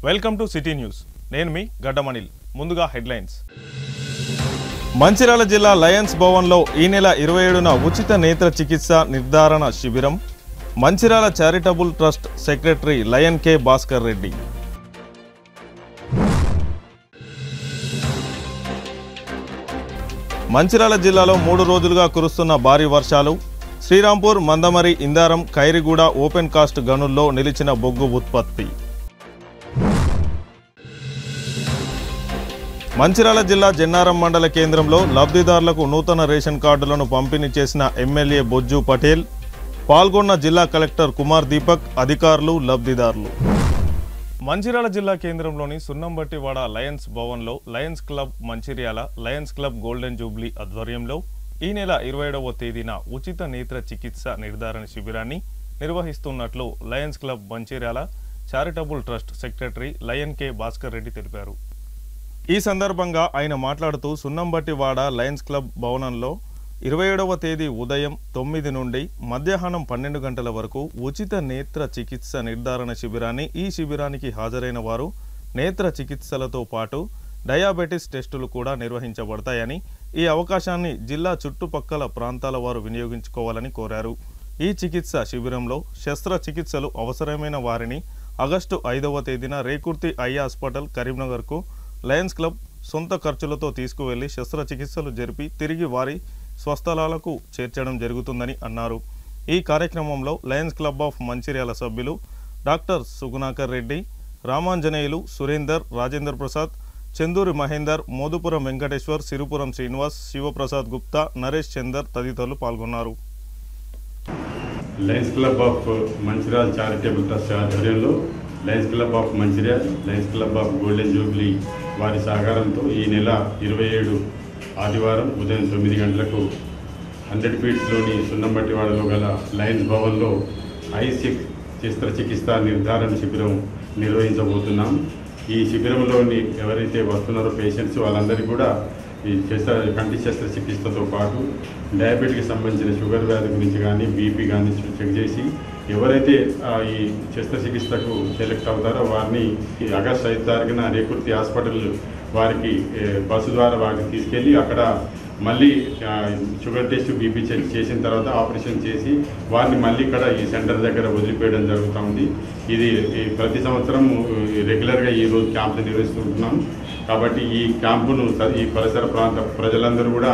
Welcome to city news. నేను మీ గడ్డమనిల్. ముందుగా headlines. Mancherial జిల్లా లయన్స్ భవన్లో ఈ నెల 27న ఉచిత నేత్ర చికిత్స నిర్ధారణ శిబిరం. Mancherial charitable trust secretary lion K Bhaskar Reddy. Mancherial జిల్లాలో 3 రోజులుగా కురుస్తున్న భారీ వర్షాలు. శ్రీరాంపూర్, మందమరి, ఇందారం, ఖైరిగూడ ఓపెన్ కాస్ట్ గనుల్లో నిలిచిన బొగ్గు ఉత్పత్తి. మంచిర్యాల జిల్లా జన్నారం మండల కేంద్రంలో లబ్ధిదారులకు నూతన రేషన్ కార్డులను పంపిణీ చేసిన ఎమ్మెల్యే బొజ్జు పటేల్. పాల్గొన్న జిల్లా కలెక్టర్ కుమార్ దీపక్, అధికారులు, లబ్ధిదారులు. మంచిర్యాల జిల్లా కేంద్రంలోని సున్నంబట్టివాడ లయన్స్ భవన్లో Lions club Mancherial, Lions club golden Jubilee ఆధ్వర్యంలో ఈ నెల 27వ తేదీన ఉచిత నేత్ర చికిత్స నిర్ధారణ శిబిరాన్ని నిర్వహిస్తున్నట్లు Lions club Mancherial charitable trust secretary lion K Bhaskar Reddy తెలిపారు. ఈ సందర్భంగా ఆయన మాట్లాడుతూ సున్నంబట్టివాడ లయన్స్ క్లబ్ భవనంలో 27వ తేదీ ఉదయం 9 నుండి మధ్యాహ్నం 12 గంటల వరకు ఉచిత నేత్ర చికిత్స నిర్ధారణ శిబిరాన్ని ఈ శిబిరానికి హాజరైన వారు నేత్ర చికిత్సలతో పాటు డయాబెటిస్ టెస్టులు కూడా నిర్వహించబడతాయని, ఈ అవకాశాన్ని జిల్లా చుట్టుపక్కల ప్రాంతాల వారు వినియోగించుకోవాలని కోరారు. ఈ చికిత్స శిబిరంలో శస్త్రచికిత్సలు అవసరమైన వారిని ఆగస్టు 5వ తేదీన రేకుర్తి ఐ హాస్పిటల్ కరీంనగర్కు లయన్స్ క్లబ్ సొంత ఖర్చులతో తీసుకువెళ్లి శస్త్రచికిత్సలు జరిపి తిరిగి వారి స్వస్థలాలకు చేర్చడం జరుగుతుందని అన్నారు. ఈ కార్యక్రమంలో లయన్స్ క్లబ్ ఆఫ్ మంచిర్యాల సభ్యులు డాక్టర్ సుగుణాకర్ రెడ్డి, రామాంజనేయులు, సురేందర్, రాజేందర్ ప్రసాద్, చందూరి మహేందర్, మోదుపురం వెంకటేశ్వర్, సిరుపురం శ్రీనివాస్, శివప్రసాద్ గుప్తా, నరేష్ చందర్ తదితరులు పాల్గొన్నారు. Lions club of Mancherial charitable trust ఆధ్వర్యంలో Lions club of Mancherial, Lions club of golden jubilee వారి సహకారంతో ఈ నెల 27 ఆదివారం ఉదయం 9 గంటలకు 100 ఫీట్స్లోని సున్నంబట్టివాడలో గల లయన్స్ భవన్లో శస్త్రచికిత్స నిర్ధారణ శిబిరం నిర్వహించబోతున్నాం. ఈ శిబిరంలోని ఎవరైతే వస్తున్నారో పేషెంట్స్ వాళ్ళందరికీ కూడా ఈ కంటి శస్త్రచికిత్సతో పాటు డయాబెటీకి సంబంధించిన షుగర్ వ్యాధి గురించి కానీ బీపీ కానీ చెక్ చేసి ఎవరైతే ఈ శస్త్రచికిత్సకు సెలెక్ట్ అవుతారో వారిని ఆగస్టు 5 తారీఖున రేకుర్తి హాస్పిటల్ వారికి బస్సు ద్వారా వారిని తీసుకెళ్ళి అక్కడ మళ్ళీ షుగర్ టెస్ట్ బీపీ చెక్ చేసిన తర్వాత ఆపరేషన్ చేసి వారిని మళ్ళీ ఇక్కడ ఈ సెంటర్ దగ్గర వదిలిపోయడం జరుగుతూ ఉంది. ఇది ప్రతి సంవత్సరం రెగ్యులర్గా ఈ రోజు క్యాంపులు నిర్వహిస్తుంటున్నాం. కాబట్టి ఈ క్యాంపును ఈ పరిసర ప్రాంత ప్రజలందరూ కూడా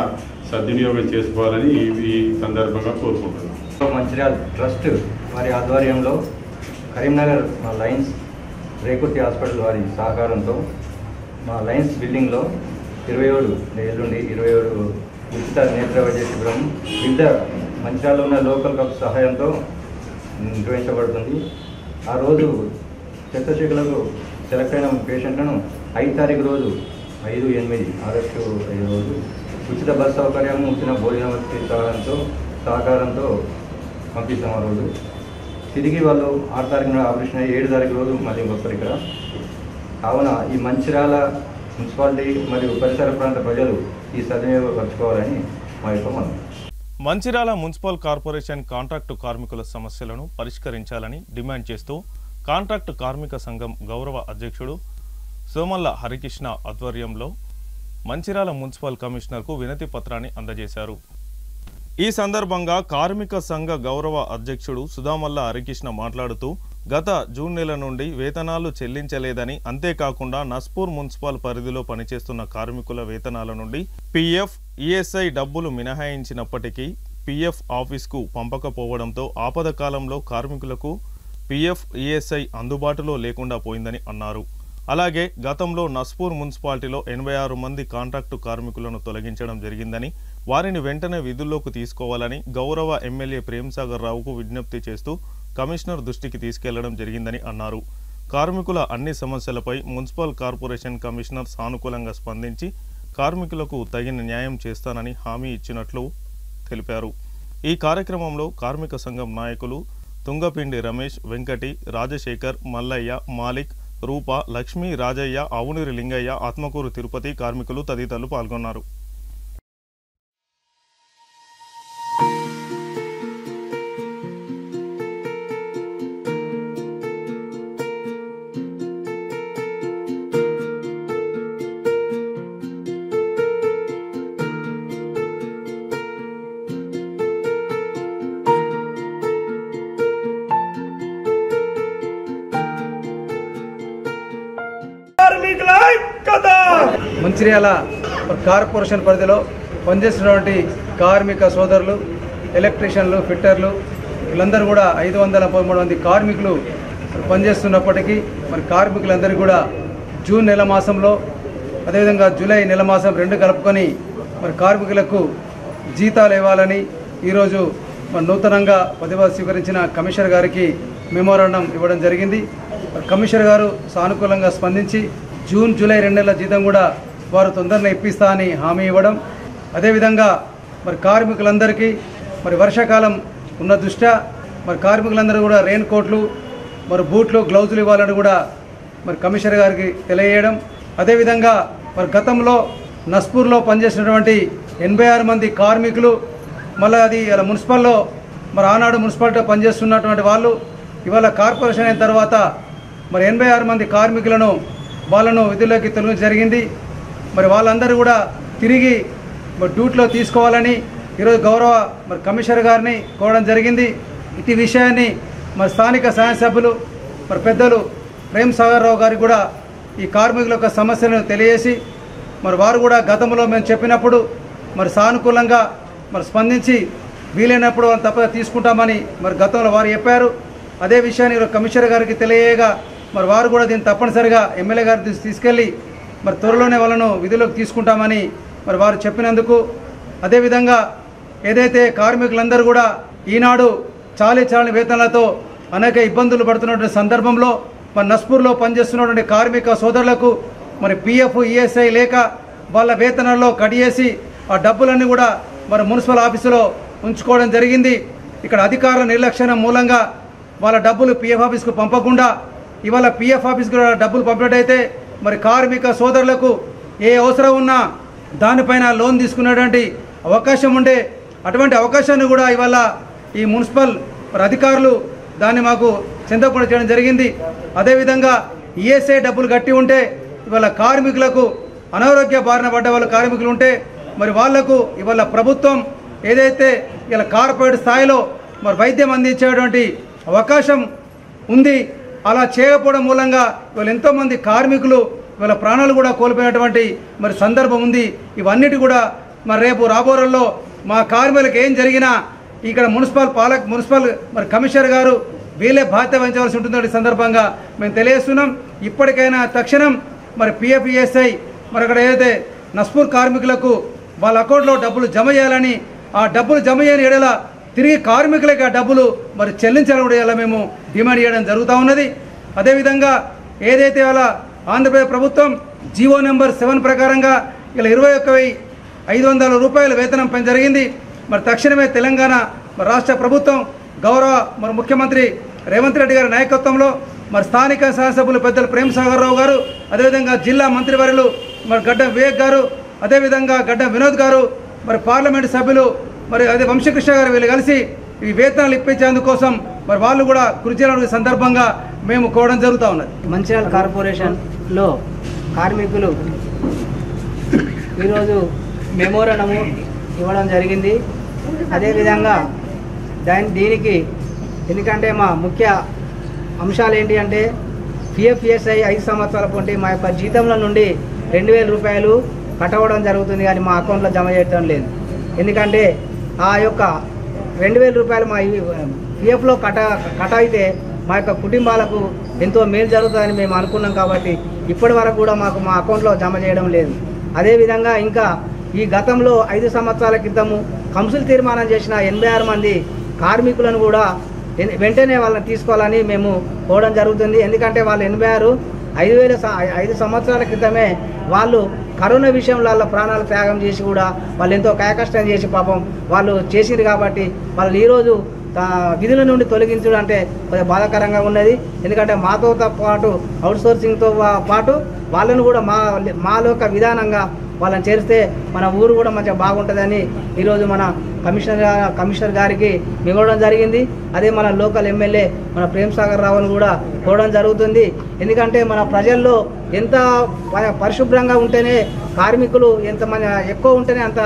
సద్వినియోగం చేసుకోవాలని ఈ సందర్భంగా కోరుకుంటున్నాం. మంచిర్యాల ట్రస్ట్ వారి ఆధ్వర్యంలో కరీంనగర్ మా లయన్స్ రేకుర్తి హాస్పిటల్ వారి సహకారంతో మా లయన్స్ బిల్డింగ్లో 27 ఉచిత నేత్ర వైద్య శిబిరం వివిధ మంచిర్యాలలో ఉన్న లోకల్ కప్ సహాయంతో నిర్వహించబడుతుంది. ఆ రోజు శస్త్రచికిత్సలకు సెలెక్ట్ అయిన పేషెంట్లను 5 తారీఖు రోజు 5/8 ఆగస్టు 5 రోజు ఉచిత బస్ సౌకర్యం, ఉచిత భోజన సహకారంతో పంపిస్తాం. ఆ రోజు తిరిగి వాళ్ళు 6 తారీఖున ఆపరేషన్ అయ్యి 7 తారీఖు రోజు మళ్ళీ వస్తారు ఇక్కడ. కావున ఈ మంచిర్యాల మున్సిపాలిటీ మరియు పరిసర ప్రాంత ప్రజలు ఈ సద్వినియోగపరచుకోవాలని మా యొక్క మనం. మంచిర్యాల మున్సిపల్ కార్పొరేషన్ కాంట్రాక్టు కార్మికుల సమస్యలను పరిష్కరించాలని డిమాండ్ చేస్తూ కాంట్రాక్టు కార్మిక సంఘం గౌరవ అధ్యక్షుడు సోమల్ల హరికృష్ణ ఆధ్వర్యంలో మంచిర్యాల మున్సిపల్ కమిషనర్కు వినతి పత్రాన్ని అందజేశారు. ఈ సందర్భంగా కార్మిక సంఘ గౌరవ అధ్యక్షుడు సుధామల్ల హరికృష్ణ మాట్లాడుతూ గత జూన్ నెల నుండి వేతనాలు చెల్లించలేదని, అంతేకాకుండా నస్పూర్ మున్సిపల్ పరిధిలో పనిచేస్తున్న కార్మికుల వేతనాల నుండి పీఎఫ్, ఈఎస్ఐ డబ్బులు మినహాయించినప్పటికీ పీఎఫ్ ఆఫీస్కు పంపకపోవడంతో ఆపద కాలంలో కార్మికులకు పీఎఫ్, ఈఎస్ఐ అందుబాటులో లేకుండా పోయిందని అన్నారు. అలాగే గతంలో నస్పూర్ మున్సిపాలిటీలో 86 మంది కాంట్రాక్టు కార్మికులను తొలగించడం జరిగిందని, వారిని వెంటనే విధుల్లోకి తీసుకోవాలని గౌరవ ఎమ్మెల్యే ప్రేమ్సాగర్ రావుకు విజ్ఞప్తి చేస్తూ కమిషనర్ దృష్టికి తీసుకెళ్లడం జరిగిందని అన్నారు. కార్మికుల అన్ని సమస్యలపై మున్సిపల్ కార్పొరేషన్ కమిషనర్ సానుకూలంగా స్పందించి కార్మికులకు తగిన న్యాయం చేస్తానని హామీ ఇచ్చినట్లు తెలిపారు. ఈ కార్యక్రమంలో కార్మిక సంఘం నాయకులు తుంగపిండి రమేష్, వెంకటి, రాజశేఖర్, మల్లయ్య, మాలిక్, రూప, లక్ష్మీ, రాజయ్య, అవునూరి లింగయ్య, ఆత్మకూరు తిరుపతి కార్మికులు తదితరులు పాల్గొన్నారు. కార్మికుల ఐక్యత. మంచిర్యాల కార్పొరేషన్ పరిధిలో పనిచేస్తున్నటువంటి కార్మిక సోదరులు, ఎలక్ట్రీషియన్లు, ఫిట్టర్లు వీళ్ళందరూ కూడా 513 మంది కార్మికులు పనిచేస్తున్నప్పటికీ మరి కార్మికులందరికీ కూడా జూన్ నెల మాసంలో అదేవిధంగా జూలై నెల మాసం 2 కలుపుకొని మరి కార్మికులకు జీతాలు ఇవ్వాలని ఈరోజు మరి నూతనంగా పదవి స్వీకరించిన కమిషనర్ గారికి మెమోరాండం ఇవ్వడం జరిగింది. కమిషనర్ గారు సానుకూలంగా స్పందించి జూన్ జూలై 2 నెలల జీతం కూడా వారు తొందరగా ఇప్పిస్తా అని హామీ ఇవ్వడం, అదేవిధంగా మరి కార్మికులందరికీ మరి వర్షాకాలం ఉన్న దృష్ట్యా మరి కార్మికులందరూ కూడా రెయిన్ కోట్లు, మరి బూట్లు, గ్లౌజులు ఇవ్వాలని కూడా మరి కమిషనర్ గారికి తెలియజేయడం, అదేవిధంగా మరి గతంలో నస్పూర్లో పనిచేసినటువంటి 86 మంది కార్మికులు మళ్ళీ అది ఇలా మున్సిపల్లో మరి ఆనాడు మున్సిపాలిటీలో పనిచేస్తున్నటువంటి వాళ్ళు ఇవాళ కార్పొరేషన్ అయిన తర్వాత మరి 86 మంది కార్మికులను వాళ్ళను విధుల్లోకి తొలగించడం జరిగింది. మరి వాళ్ళందరూ కూడా తిరిగి మరి డ్యూటీలో తీసుకోవాలని ఈరోజు గౌరవ మరి కమిషనర్ గారిని కోరడం జరిగింది. ఇటు విషయాన్ని మరి స్థానిక శాసనసభ్యులు మరి పెద్దలు ప్రేమ్ సాగర్ రావు గారికి కూడా ఈ కార్మికుల యొక్క సమస్యలను తెలియజేసి మరి వారు కూడా గతంలో మేము చెప్పినప్పుడు మరి సానుకూలంగా మరి స్పందించి వీలైనప్పుడు తప్ప తీసుకుంటామని మరి గతంలో వారు చెప్పారు. అదే విషయాన్ని కమిషనర్ గారికి తెలియగా మరి వారు కూడా దీన్ని తప్పనిసరిగా ఎమ్మెల్యే గారి తీసుకెళ్ళి మరి త్వరలోనే వాళ్ళను విధులకు తీసుకుంటామని మరి వారు చెప్పినందుకు, అదేవిధంగా ఏదైతే కార్మికులందరూ కూడా ఈనాడు చాలని వేతనాలతో అనేక ఇబ్బందులు పడుతున్నటువంటి సందర్భంలో మరి నస్పూర్లో పనిచేస్తున్నటువంటి కార్మిక సోదరులకు మరి పిఎఫ్, ఈఎస్ఐ లేక వాళ్ళ వేతనాల్లో కట్ చేసి ఆ డబ్బులన్నీ కూడా మరి మున్సిపల్ ఆఫీసులో ఉంచుకోవడం జరిగింది. ఇక్కడ అధికారుల నిర్లక్ష్యం మూలంగా వాళ్ళ డబ్బులు పిఎఫ్ ఆఫీస్కు పంపకుండా ఇవాళ పిఎఫ్ ఆఫీస్కు డబ్బులు పంపినట్టయితే మరి కార్మిక సోదరులకు ఏ అవసరం ఉన్నా దానిపైన లోన్ తీసుకునేటువంటి అవకాశం ఉండే, అటువంటి అవకాశాన్ని కూడా ఇవాళ ఈ మున్సిపల్ మరి అధికారులు దాన్ని మాకు చెందకుండా చేయడం జరిగింది. అదేవిధంగా ఈఎస్ఐ డబ్బులు కట్టి ఉంటే ఇవాళ కార్మికులకు అనారోగ్య బారిన పడ్డ వాళ్ళ కార్మికులు ఉంటే మరి వాళ్లకు ఇవాళ ప్రభుత్వం ఏదైతే ఇలా కార్పొరేట్ స్థాయిలో మరి వైద్యం అందించేటువంటి అవకాశం ఉంది. అలా చేయకపోవడం మూలంగా ఇవాళ ఎంతోమంది కార్మికులు ఇవాళ ప్రాణాలు కూడా కోల్పోయినటువంటి మరి సందర్భం ఉంది. ఇవన్నిటి కూడా మరి రేపు రాబోరంలో మా కార్మికులకు ఏం జరిగినా ఇక్కడ మున్సిపల్ మరి కమిషనర్ గారు వీళ్ళే బాధ్యత వహించవలసి ఉంటుందని సందర్భంగా మేము తెలియజేస్తున్నాం. ఇప్పటికైనా తక్షణం మరి పిఎఫ్, ఈఎస్ఐ మరి అక్కడ ఏదైతే నస్పూర్ కార్మికులకు వాళ్ళ అకౌంట్లో డబ్బులు జమ చేయాలని, ఆ డబ్బులు జమ చేయని ఏడల తిరిగి కార్మికులకి ఆ డబ్బులు మరి చెల్లించాలని కూడా ఇలా మేము డిమాండ్ చేయడం జరుగుతూ ఉన్నది. అదేవిధంగా ఏదైతే వాళ్ళ ఆంధ్రప్రదేశ్ ప్రభుత్వం జీవో నెంబర్ 7 ప్రకారంగా ఇలా 21,500 రూపాయల వేతనం పని జరిగింది. మరి తక్షణమే తెలంగాణ మరి రాష్ట్ర ప్రభుత్వం గౌరవ మరి ముఖ్యమంత్రి రేవంత్ రెడ్డి గారి నాయకత్వంలో మరి స్థానిక శాసనసభ్యులు పెద్దలు ప్రేమ్ సాగర్ రావు గారు, అదేవిధంగా జిల్లా మంత్రివర్యులు మరి గడ్డం వివేక్ గారు, అదేవిధంగా గడ్డం వినోద్ గారు, మరి పార్లమెంటు సభ్యులు మరి అదే వంశకృష్ణ గారు వీళ్ళు కలిసి ఈ వేతనాలు ఇప్పించేందుకోసం మరి వాళ్ళు కూడా కృషి చేయడానికి సందర్భంగా మేము కోవడం జరుగుతూ ఉన్నది. మంచిర్యాల కార్పొరేషన్లో కార్మికులు ఈరోజు మెమోరాండము ఇవ్వడం జరిగింది. అదేవిధంగా దీనికి ఎందుకంటే మా ముఖ్య అంశాలు ఏంటి అంటే పిఎఫ్, ఈఎస్ఐ 5 సంవత్సరాల పొంటి మా యొక్క జీతంలో నుండి 2,000 రూపాయలు కట్టవడం జరుగుతుంది, కానీ మా అకౌంట్లో జమ చేయడం లేదు. ఎందుకంటే ఆ యొక్క 2,000 రూపాయలు మా పిఎఫ్లో కట్ అయితే మా యొక్క కుటుంబాలకు ఎంతో మేలు జరుగుతుందని మేము అనుకున్నాం. కాబట్టి ఇప్పటి వరకు కూడా మాకు మా అకౌంట్లో జమ చేయడం లేదు. అదేవిధంగా ఇంకా ఈ గతంలో 5 సంవత్సరాల క్రితము కౌన్సిల్ తీర్మానం చేసిన 86 మంది కార్మికులను కూడా వెంటనే వాళ్ళని తీసుకోవాలని మేము కోవడం జరుగుతుంది. ఎందుకంటే వాళ్ళు 5 సంవత్సరాల క్రితమే వాళ్ళు కరోనా విషయంలో వాళ్ళ ప్రాణాలు త్యాగం చేసి కూడా వాళ్ళు ఎంతో కాయకష్టం చేసి పాపం వాళ్ళు చేసింది. కాబట్టి వాళ్ళు ఈరోజు విధుల నుండి తొలగించడం అంటే కొంచెం బాధాకరంగా ఉన్నది. ఎందుకంటే మాతో పాటు అవుట్సోర్సింగ్తో పాటు వాళ్ళను కూడా మాలో యొక్క విధానంగా వాళ్ళని చేరిస్తే మన ఊరు కూడా మంచిగా బాగుంటుందని ఈరోజు మన కమిషనర్ గారికి ఇవ్వడం జరిగింది. అదే మన లోకల్ ఎమ్మెల్యే మన ప్రేమ్ సాగర్ రావును కూడా కోవడం జరుగుతుంది. ఎందుకంటే మన ప్రజల్లో ఎంత పరిశుభ్రంగా ఉంటేనే కార్మికులు ఎంత ఎక్కువ ఉంటేనే అంత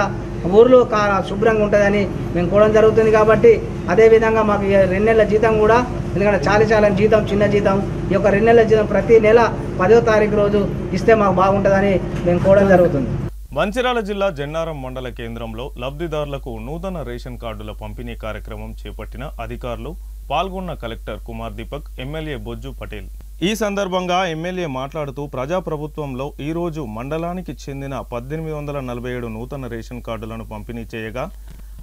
ఊర్లో శుభ్రంగా ఉంటుందని మేము కోవడం జరుగుతుంది. కాబట్టి అదేవిధంగా మాకు 2 నెలల జీతం కూడా, ఎందుకంటే చాలా జీతం చిన్న జీతం, ఈ యొక్క 2 నెలల జీతం ప్రతి నెల 10వ తారీఖు రోజు ఇస్తే మాకు బాగుంటుందని మేము కోవడం జరుగుతుంది. మంచిర్యాల జిల్లా జన్నారం మండల కేంద్రంలో లబ్ధిదారులకు నూతన రేషన్ కార్డుల పంపిణీ కార్యక్రమం చేపట్టిన అధికారులు, పాల్గొన్న కలెక్టర్ కుమార్ దీపక్, ఎమ్మెల్యే బొజ్జు పటేల్. ఈ సందర్భంగా ఎమ్మెల్యే మాట్లాడుతూ ప్రజాప్రభుత్వంలో ఈరోజు మండలానికి చెందిన 1847 నూతన రేషన్ కార్డులను పంపిణీ చేయగా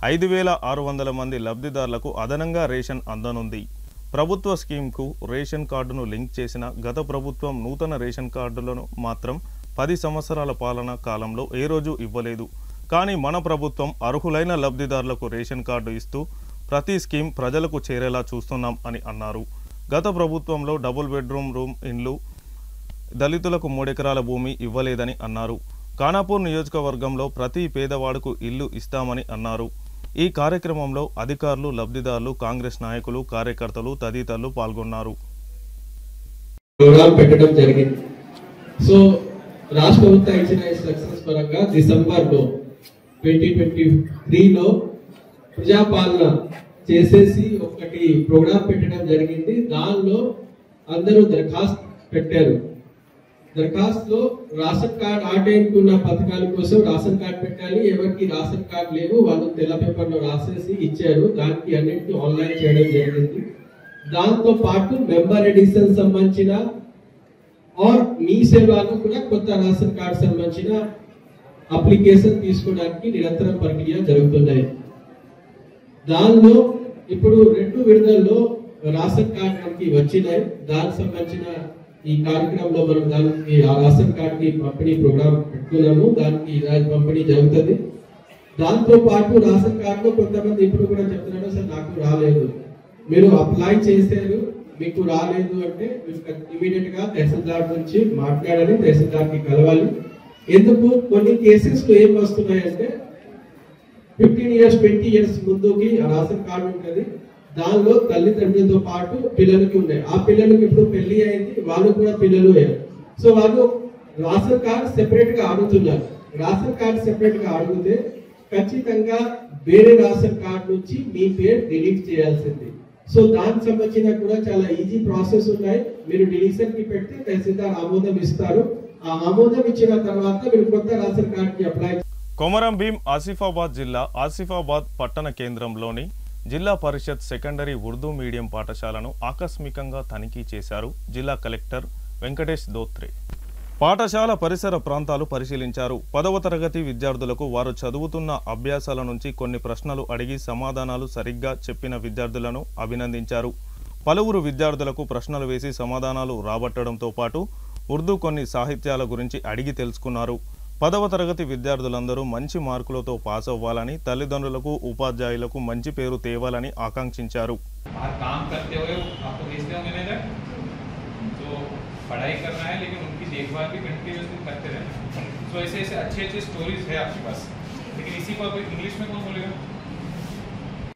5600 మంది లబ్ధిదారులకు అదనంగా రేషన్ అందనుంది. ప్రభుత్వ స్కీమ్కు రేషన్ కార్డును లింక్ చేసిన గత ప్రభుత్వం నూతన రేషన్ కార్డులను మాత్రం 10 సంవత్సరాల పాలన కాలంలో ఏ రోజు ఇవ్వలేదు. కానీ మన ప్రభుత్వం అర్హులైన లబ్ధిదారులకు రేషన్ కార్డు ఇస్తూ ప్రతి స్కీమ్ ప్రజలకు చేరేలా చూస్తున్నాం అని అన్నారు. గత ప్రభుత్వంలో డబుల్ బెడ్రూమ్ రూమ్ ఇండ్లు, దళితులకు 3 ఎకరాల భూమి ఇవ్వలేదని అన్నారు. ఖానాపూర్ నియోజకవర్గంలో ప్రతి పేదవాడుకు ఇల్లు ఇస్తామని అన్నారు. ఈ కార్యక్రమంలో అధికారులు, లబ్ధిదారులు, కాంగ్రెస్ నాయకులు, కార్యకర్తలు తదితరులు పాల్గొన్నారు. పెట్టడం జరిగింది. సో రాష్ట్ర ప్రభుత్వం ఇచ్చిన సక్సెస్ పరంగా డిసెంబర్లో 2023లో ప్రజాపాలన చేసేసి ఒకటి ప్రోగ్రామ్ పెట్టడం జరిగింది. దానిలో అందరూ దరఖాస్తు పెట్టారు. దరఖాస్తులో రేషన్ కార్డ్ ఆటేనుకున్న పథకాల కోసం రేషన్ కార్డ్ పెట్టాలి. ఎవరికి రేషన్ కార్డ్ లేవు వాళ్ళు తెల్ల పేపర్లో రాసేసి ఇచ్చారు. దానికి అన్నింటినీ ఆన్లైన్ చేయడం జరిగింది. దాంతో పాటు మెంబర్ ఎడిషన్ సంబంధించిన మీ సేవలో కూడా కొత్త రేషన్ కార్డ్ సంబంధించిన అప్లికేషన్ తీసుకోవడానికి నిరంతరం ప్రక్రియ జరుగుతున్నాయి. దానిలో ఇప్పుడు 2 విడతల్లో రేషన్ కార్డ్ మనకి వచ్చినాయి. దానికి సంబంధించిన ఈ కార్యక్రమంలో మనం దానికి ఆ రేషన్ కార్డ్ కి పంపిణీ ప్రోగ్రామ్ పెట్టుకున్నాము. దానికి పంపిణీ జరుగుతుంది. దాంతో పాటు రేషన్ కార్డ్ లో కొంతమంది ఇప్పుడు కూడా చెప్తున్నారు, సార్ నాకు రాలేదు, మీరు అప్లై చేశారు మీకు రాలేదు అంటే ఇమీడియట్ గా తహసీల్దార్ నుంచి మాట్లాడాలి, తహసీల్దార్ కి కలవాలి. ఎందుకు కొన్ని కేసెస్ లో ఏం వస్తున్నాయంటే 15 years 20 years ముందుకి రేషన్ కార్డు ఉంటుంది. దానిలో తల్లిదండ్రులతో పాటు పిల్లలకి ఉన్నాయి. ఆ పిల్లలకి ఇప్పుడు పెళ్లి అయింది, వాళ్ళు కూడా పిల్లలు అయ్యారు. సో వాళ్ళు రేషన్ కార్డు సెపరేట్ గా అడుగుతున్నారు. రేషన్ కార్డు సెపరేట్ గా అడిగితే ఖచ్చితంగా వేరే రేషన్ కార్డు నుంచి మీ పేరు డిలీట్ చేయాల్సింది. సో దానికి సంబంధించిన కూడా చాలా ఈజీ ప్రాసెస్ ఉన్నాయి. మీరు డిలీషన్ కి పెడితే తహసీల్దార్ ఆమోదం ఇస్తారు. ఆ ఆమోదం ఇచ్చిన తర్వాత మీరు కొత్త రేషన్ కార్డు కి అప్లై. కొమరం భీం ఆసిఫాబాద్ జిల్లా ఆసిఫాబాద్ పట్టణ కేంద్రంలోని జిల్లా పరిషత్ సెకండరీ ఉర్దూ మీడియం పాఠశాలను ఆకస్మికంగా తనిఖీ చేశారు జిల్లా కలెక్టర్ వెంకటేష్ దోత్రే. పాఠశాల పరిసర ప్రాంతాలు పరిశీలించారు. 10వ తరగతి విద్యార్థులకు వారు చదువుతున్న అభ్యాసాల నుంచి కొన్ని ప్రశ్నలు అడిగి సమాధానాలు సరిగ్గా చెప్పిన విద్యార్థులను అభినందించారు. పలువురు విద్యార్థులకు ప్రశ్నలు వేసి సమాధానాలు రాబట్టడంతో పాటు ఉర్దూ కొన్ని సాహిత్యాల గురించి అడిగి తెలుసుకున్నారు. 10వ తరగతి విద్యార్థులందరూ మంచి మార్కులతో పాస్ అవ్వాలని, తల్లిదండ్రులకు, ఉపాధ్యాయులకు మంచి పేరు తేవాలని ఆకాంక్షించారు. पढ़ाई करना है लेकिन उनकी देखभाल भी कंटिन्यूसली करते रहना. सो ऐसे अच्छे स्टोरीज है आपके पास, लेकिन इसी को इंग्लिश में कौन बोलेगा?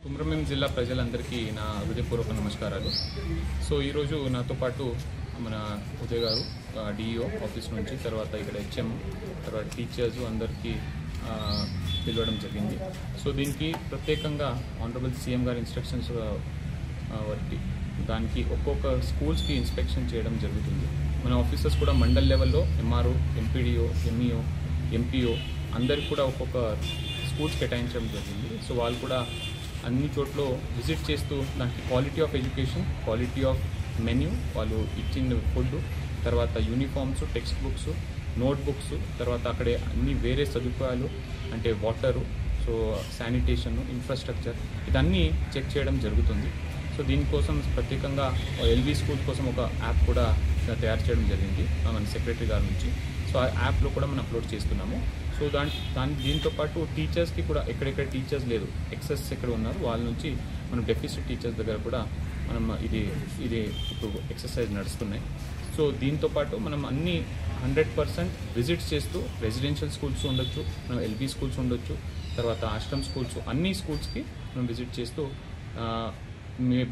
కుమ్రంభీం జిల్లా ప్రజలందరికీ నా హృదయపూర్వక నమస్కారాలు. సో ఈరోజు నాతో పాటు మన ఉదయ్ గారు డిఈఓ ఆఫీస్ నుంచి, తర్వాత ఇక్కడ హెచ్ఎం, తర్వాత టీచర్స్ అందరికీ పిలవడం జరిగింది. సో దీనికి ప్రత్యేకంగా ఆనరబుల్ సీఎం గారి ఇన్స్ట్రక్షన్స్ బట్టి దానికి ఒక్కొక్క స్కూల్స్కి ఇన్స్పెక్షన్ చేయడం జరుగుతుంది. మన ఆఫీసర్స్ కూడా మండల్ లెవెల్లో ఎంఆర్ఓ, ఎంపీడీఓ, ఎంఈఓ, ఎంపీఓ అందరికి కూడా ఒక్కొక్క స్కూల్స్ కేటాయించడం జరిగింది. సో వాళ్ళు కూడా అన్ని చోట్ల విజిట్ చేస్తూ దానికి quality of education, quality of menu, వాళ్ళు ఇచ్చిన ఫుడ్, తర్వాత uniforms, text books, note books, తర్వాత అక్కడే అన్ని వేరే సదుపాయాలు అంటే వాటరు, సో శానిటేషన్, ఇన్ఫ్రాస్ట్రక్చర్ ఇదన్నీ చెక్ చేయడం జరుగుతుంది. సో దీనికోసం ప్రత్యేకంగా ఎల్వి స్కూల్ కోసం ఒక యాప్ కూడా తయారు చేయడం జరిగింది మన సెక్రటరీ గారి నుంచి. సో ఆ యాప్లో కూడా మనం అప్లోడ్ చేస్తున్నాము. సో దీంతో పాటు టీచర్స్కి కూడా ఎక్కడెక్కడ టీచర్స్ లేదు, ఎక్సెస్ ఎక్కడ ఉన్నారు వాళ్ళ నుంచి మనం డెఫిసిట్ టీచర్స్ దగ్గర కూడా మనం ఇది ఇప్పుడు ఎక్సర్సైజ్ నడుస్తున్నాయి. సో దీంతో పాటు మనం అన్ని 100% విజిట్స్ చేస్తూ రెసిడెన్షియల్ స్కూల్స్ ఉండొచ్చు, మనం ఎల్బీ స్కూల్స్ ఉండొచ్చు, తర్వాత ఆశ్రమ్ స్కూల్స్, అన్ని స్కూల్స్కి మనం విజిట్ చేస్తూ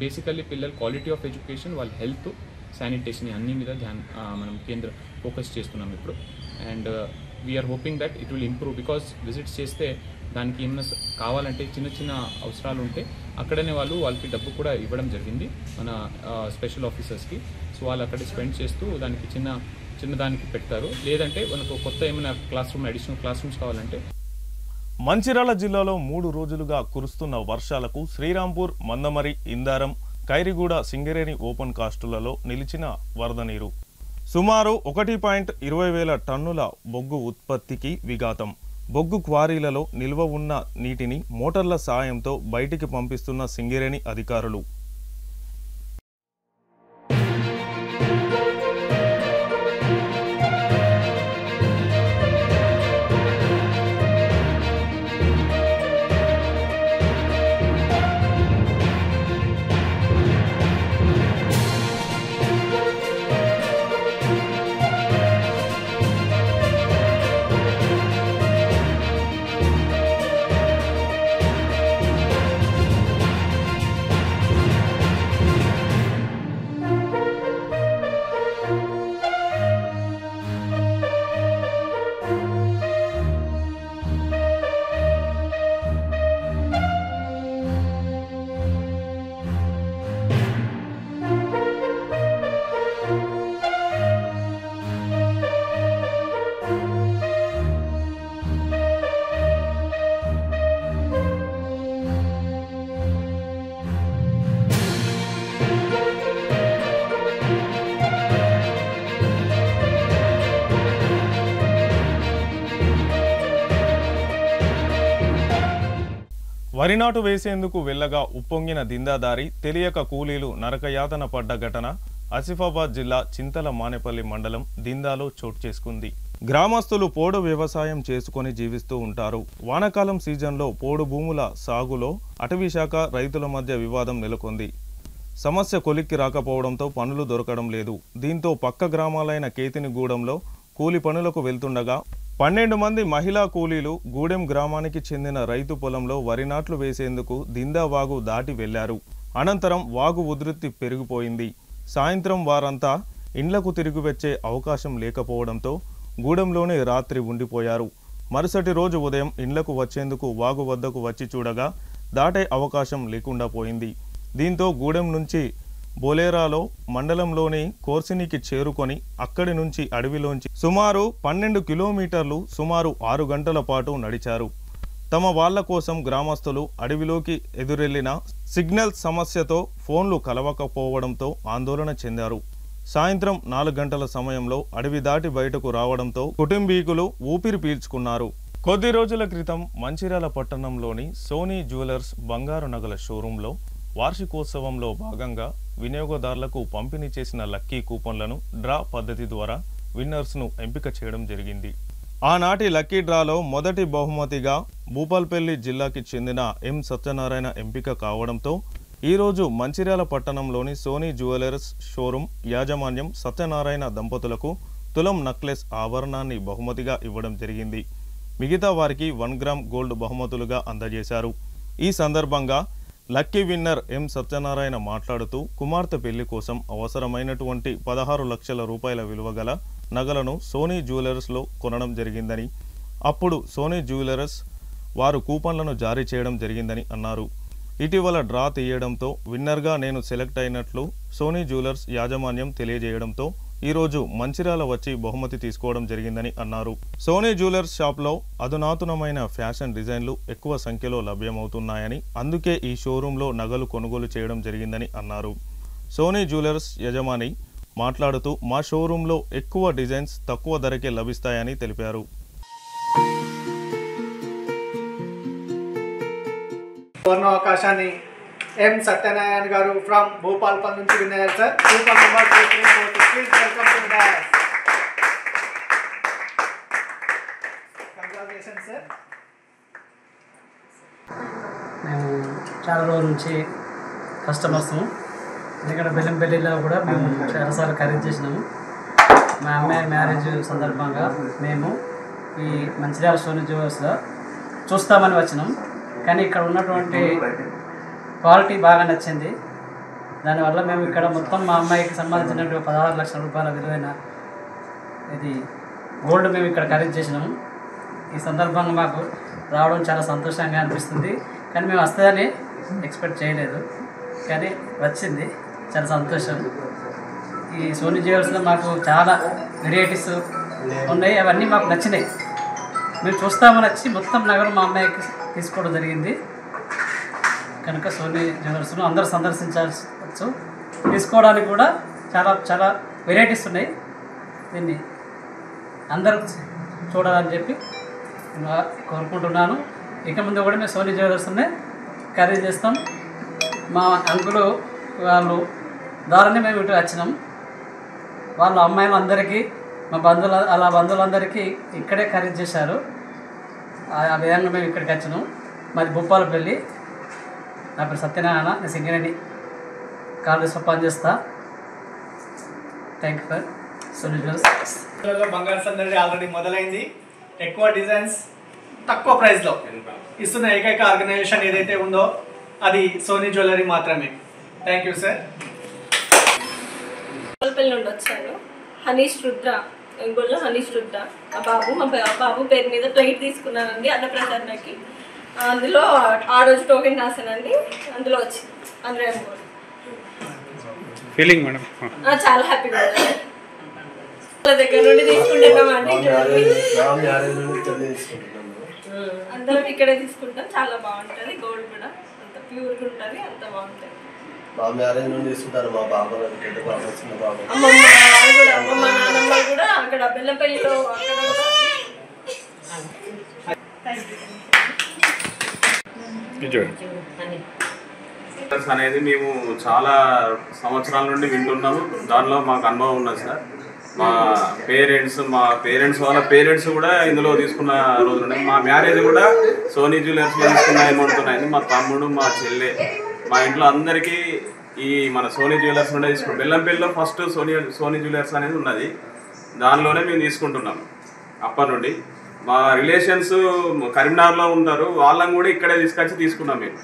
బేసికల్లీ పిల్లల క్వాలిటీ ఆఫ్ ఎడ్యుకేషన్, వాళ్ళ హెల్త్, శానిటేషన్ అన్ని మీద మనం ఫోకస్ చేస్తున్నాం ఇప్పుడు. And we're hoping that it will improve, because visits చేస్తే దానికి ఏమైనా కావాలంటే చిన్న చిన్న అవసరాలు ఉంటే అక్కడనే వాళ్ళకి డబ్బు కూడా ఇవ్వడం జరిగింది మన స్పెషల్ ఆఫీసర్స్కి. సో వాళ్ళు అక్కడే స్పెండ్ చేస్తూ దానికి చిన్న దానికి పెడతారు. లేదంటే మనకు కొత్త ఏమైనా అడిషనల్ క్లాస్ రూమ్స్ కావాలంటే. మంచిర్యాల జిల్లాలో 3 రోజులుగా కురుస్తున్న వర్షాలకు శ్రీరాంపూర్, మందమరి, ఇందారం, ఖైరిగూడ, సింగరేణి ఓపెన్ కాస్టులలో నిలిచిన వరద నీరు సుమారు 1.20 టన్నుల బొగ్గు ఉత్పత్తికి విఘాతం. బొగ్గు క్వారీలలో నిల్వ ఉన్న నీటిని మోటార్ల సాయంతో బయటికి పంపిస్తున్న సింగరేణి అధికారులు. వరినాటు వేసేందుకు వెళ్లగా ఉప్పొంగిన దిందాదారి తెలియక కూలీలు నరకయాతన పడ్డ ఘటన ఆసిఫాబాద్ జిల్లా చింతల మానేపల్లి మండలం దిందాలో చోటు చేసుకుంది. గ్రామస్తులు పోడు వ్యవసాయం చేసుకొని జీవిస్తూ ఉంటారు. వానాకాలం సీజన్లో పోడు భూముల సాగులో అటవీశాఖ రైతుల మధ్య వివాదం నెలకొంది. సమస్య కొలిక్కి రాకపోవడంతో పనులు దొరకడం లేదు. దీంతో పక్క గ్రామాలైన కేతినిగూడెంలో కూలి పనులకు వెళ్తుండగా 12 మంది మహిళా కూలీలు గూడెం గ్రామానికి చెందిన రైతు పొలంలో వరి నాట్లు వేసేందుకు దిందా వాగు దాటి వెళ్లారు. అనంతరం వాగు ఉధృతి పెరిగిపోయింది. సాయంత్రం వారంతా ఇండ్లకు తిరిగి వచ్చే అవకాశం లేకపోవడంతో గూడెంలోనే రాత్రి ఉండిపోయారు. మరుసటి రోజు ఉదయం ఇండ్లకు వచ్చేందుకు వాగు వద్దకు వచ్చి చూడగా దాటే అవకాశం లేకుండా పోయింది. దీంతో గూడెం నుంచి బోలేరాలో మండలంలోని కోర్సినికి చేరుకొని అక్కడి నుంచి అడవిలోంచి సుమారు 12 కిలోమీటర్లు సుమారు 6 గంటల పాటు నడిచారు. తమ వాళ్ల కోసం గ్రామస్తులు అడవిలోకి ఎదురెళ్లిన సిగ్నల్ సమస్యతో ఫోన్లు కలవకపోవడంతో ఆందోళన చెందారు. సాయంత్రం 4 గంటల సమయంలో అడవి దాటి బయటకు రావడంతో కుటుంబీకులు ఊపిరి పీల్చుకున్నారు. కొద్ది రోజుల క్రితం మంచిర్యాల పట్టణంలోని సోనీ జ్యువెలర్స్ బంగారు నగల షోరూంలో వార్షికోత్సవంలో భాగంగా వినియోగదారులకు పంపిణీ చేసిన లక్కీ కూపన్లను డ్రా పద్ధతి ద్వారా విన్నర్స్ను ఎంపిక చేయడం జరిగింది. ఆనాటి లక్కీ డ్రాలో మొదటి బహుమతిగా భూపాల్పల్లి జిల్లాకి చెందిన ఎం సత్యనారాయణ ఎంపిక కావడంతో ఈరోజు మంచిర్యాల పట్టణంలోని సోనీ జ్యువెలర్స్ షోరూం యాజమాన్యం సత్యనారాయణ దంపతులకు తులం నక్లెస్ ఆభరణాన్ని బహుమతిగా ఇవ్వడం జరిగింది. మిగతా వారికి 1 గ్రామ్ గోల్డ్ బహుమతులుగా అందజేశారు. ఈ సందర్భంగా లక్కీ విన్నర్ ఎం సత్యనారాయణ మాట్లాడుతూ కుమార్తె పెళ్లి కోసం అవసరమైనటువంటి 16 లక్షల రూపాయల విలువ గల నగలను సోనీ జ్యువెలర్స్లో కొనడం జరిగిందని, అప్పుడు సోనీ జ్యువెలర్స్ వారు కూపన్లను జారీ చేయడం జరిగిందని అన్నారు. ఇటీవల డ్రా తీయడంతో విన్నర్గా నేను సెలెక్ట్ అయినట్లు సోనీ జ్యువెలర్స్ యాజమాన్యం తెలియజేయడంతో ఈరోజు మంచిర్యాల వచ్చి బహుమతి తీసుకోవడం జరిగిందని అన్నారు. సోనీ జ్యువెలర్స్ షాప్లో అధునాతనమైన ఫ్యాషన్ డిజైన్లు ఎక్కువ సంఖ్యలో లభ్యమవుతున్నాయని, అందుకే ఈ షోరూంలో నగలు కొనుగోలు చేయడం జరిగిందని అన్నారు. సోనీ జ్యువెలర్స్ యజమాని మాట్లాడుతూ మా షోరూంలో ఎక్కువ డిజైన్స్ తక్కువ ధరకే లభిస్తాయని తెలిపారు. అవకాశాన్ని ఎం సత్యనారాయణ గారు ఫ్రమ్ భూపాల్పల్లి నుంచి విన్నారు sir. Coupon number 2342. Please welcome to dash. Congratulations sir. మేము చాలా రోజుల నుంచి కస్టమర్స్ము. ఎందుకంటే బెల్లంపల్లిలో కూడా మేము చాలాసార్లు ఖరీదు చేసినాము. మా అమ్మాయి మ్యారేజ్ సందర్భంగా మేము ఈ మంచిర్యాల సోనీ జ్యువెలర్స్లో చూస్తామని వచ్చినాం. కానీ ఇక్కడ ఉన్నటువంటి క్వాలిటీ బాగా నచ్చింది. దానివల్ల మేము ఇక్కడ మొత్తం మా అమ్మాయికి సంబంధించినటువంటి 16 లక్షల రూపాయల విలువైన ఇది గోల్డ్ మేము ఇక్కడ ఖరీదు చేసినాము. ఈ సందర్భంగా మాకు రావడం చాలా సంతోషంగా అనిపిస్తుంది. కానీ మేము వస్తుందని ఎక్స్పెక్ట్ చేయలేదు, కానీ వచ్చింది, చాలా సంతోషం. ఈ సోనీ జ్యువెలర్స్లో మాకు చాలా వెరైటీస్ ఉన్నాయి, అవన్నీ మాకు నచ్చినాయి. మేము చూస్తామని వచ్చి మొత్తం నగరం మా అమ్మాయికి తీసుకోవడం జరిగింది. కనుక సోనీ జ్యువెలర్స్ను అందరూ సందర్శించవచ్చు. తీసుకోవడానికి కూడా చాలా చాలా వెరైటీస్ ఉన్నాయి. దీన్ని అందరూ చూడాలని చెప్పి కోరుకుంటున్నాను. ఇక ముందు కూడా మేము సోనీ జ్యువెలర్స్నే ఖరీదు చేస్తాం. మా అంకులు వాళ్ళు ద్వారానే మేము ఇటు వచ్చినాం. వాళ్ళ అమ్మాయిలందరికీ మా బంధువులందరికీ ఇక్కడే ఖరీదు చేశారు. ఆ విధంగా మేము ఇక్కడికి వచ్చినాం. మాది భూపాలపల్లి. నా పేరు సత్యనారాయణ. నేను సింగరేణి కాలేజ్లో పనిచేస్తా. Thank you for Soni jewellers. బంగారు సందడి ఆల్రెడీ మొదలైంది. ఎక్కువ డిజైన్స్ తక్కువ ప్రైస్లో ఇస్తున్న ఏకైక ఆర్గనైజేషన్ ఏదైతే ఉందో అది సోనీ జ్యువెలరీ మాత్రమే. Thank you sir. భూపాలపల్లి నుండి వచ్చాను. హనీష్ రుద్ర, ఒంగోలులో హనీష్ రుద్ర. మా బాబు పేరు మీద ప్లేట్ తీసుకున్నానండి అన్నప్రసాదకి. అందులో ఆ రోజు టోకెన్ రాసానండి, అందులో వచ్చింది 100 ఫీలింగ్ మేడం. చాలా హ్యాపీగా ఉంది. వాళ్ళ దగ్గర నుండి తీసుకుంటున్నామండి. అందరం ఇక్కడే తీసుకుంటాం. చాలా బాగుంటుంది. గోల్డ్ కూడా అంత ప్యూర్గా ఉంటుంది, అంత బాగుంటుంది. మా మ్యారేజ్ నుండి తీసుకుంటారు. మా బాబు పెద్ద బాబు చిన్న బాబు అమ్మమ్మ వాళ్ళు కూడా, అమ్మమ్మ నాన్నమ్మ కూడా అక్కడ బెల్లంపల్లిలో అక్కడ కూడా. అనేది మేము చాలా సంవత్సరాల నుండి వింటున్నాము. దానిలో మాకు అనుభవం ఉన్నది సార్. మా పేరెంట్స్ వాళ్ళ పేరెంట్స్ కూడా ఇందులో తీసుకున్న రోజులు ఉన్నాయి. మా మ్యారేజ్ కూడా సోనీ జ్యువెలర్స్లో తీసుకున్న అమౌంట్ ఉన్నాయి. మా తమ్ముడు, మా చెల్లె, మా ఇంట్లో అందరికీ ఈ మన సోనీ జ్యువెలర్స్ నుండే తీసుకుంటాం. బెల్లంపల్లిలో ఫస్ట్ సోనీ జ్యువెలర్స్ అనేది ఉన్నది, దానిలోనే మేము తీసుకుంటున్నాం. అప్పటి నుండి మా రిలేషన్స్ కరీంనగర్లో ఉంటారు, వాళ్ళని కూడా ఇక్కడే తీసుకున్నాం మేము.